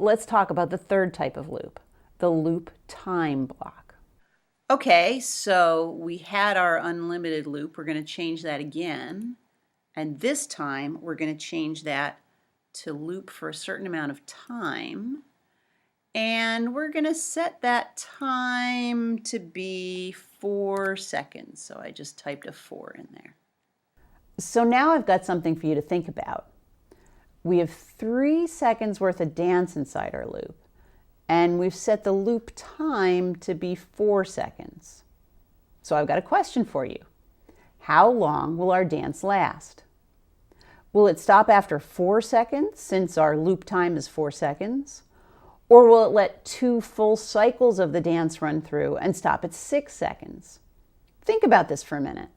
let's talk about the third type of loop, the loop time block. Okay, so we had our unlimited loop. We're going to change that again. And this time we're going to change that to loop for a certain amount of time. And we're going to set that time to be 4 seconds. So I just typed a 4 in there. So now I've got something for you to think about. We have 3 seconds worth of dance inside our loop, and we've set the loop time to be 4 seconds. So I've got a question for you. How long will our dance last? Will it stop after 4 seconds, since our loop time is 4 seconds? Or will it let 2 full cycles of the dance run through and stop at 6 seconds? Think about this for a minute.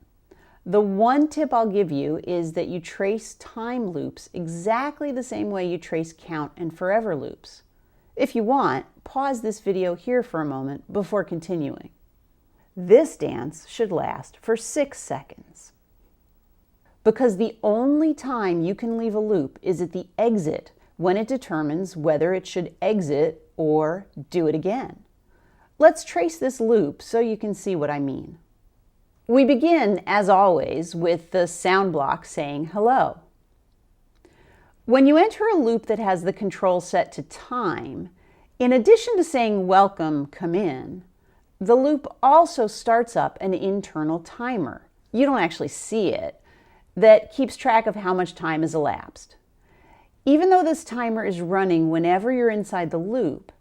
The one tip I'll give you is that you trace time loops exactly the same way you trace count and forever loops. If you want, pause this video here for a moment before continuing. This dance should last for 6 seconds. Because the only time you can leave a loop is at the exit, when it determines whether it should exit or do it again. Let's trace this loop so you can see what I mean. We begin, as always, with the sound block saying hello. When you enter a loop that has the control set to time, in addition to saying welcome, come in, the loop also starts up an internal timer. You don't actually see it, that keeps track of how much time has elapsed. Even though this timer is running whenever you're inside the loop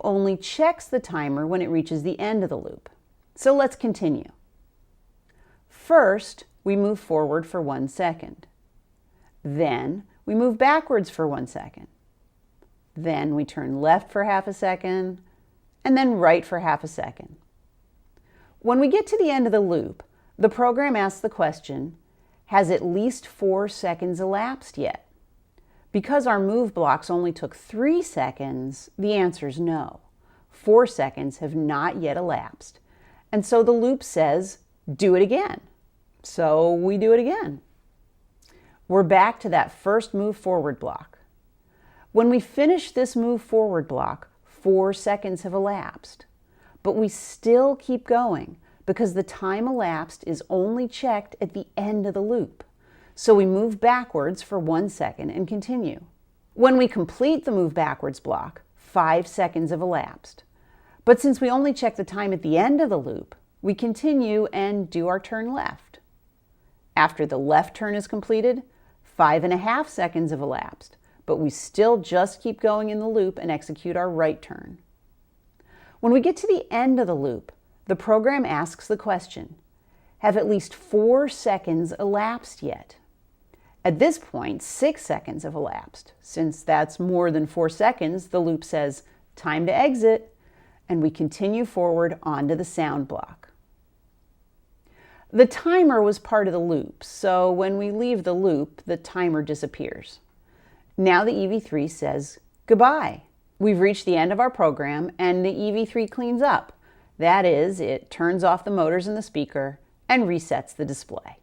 only checks the timer when it reaches the end of the loop. So let's continue. First, we move forward for 1 second. Then we move backwards for 1 second. Then we turn left for half a second, and then right for half a second. When we get to the end of the loop, the program asks the question, has at least 4 seconds elapsed yet? Because our move blocks only took 3 seconds, the answer is no. 4 seconds have not yet elapsed. And so the loop says, do it again. So we do it again. We're back to that first move forward block. When we finish this move forward block, 4 seconds have elapsed. But we still keep going because the time elapsed is only checked at the end of the loop. So we move backwards for 1 second and continue. When we complete the move backwards block, 5 seconds have elapsed. But since we only check the time at the end of the loop, we continue and do our turn left. After the left turn is completed, 5.5 seconds have elapsed, but we still just keep going in the loop and execute our right turn. When we get to the end of the loop, the program asks the question, have at least 4 seconds elapsed yet? At this point, 6 seconds have elapsed. Since that's more than 4 seconds, the loop says, time to exit, and we continue forward onto the sound block. The timer was part of the loop, so when we leave the loop, the timer disappears. Now the EV3 says goodbye. We've reached the end of our program, and the EV3 cleans up. That is, it turns off the motors in the speaker and resets the display.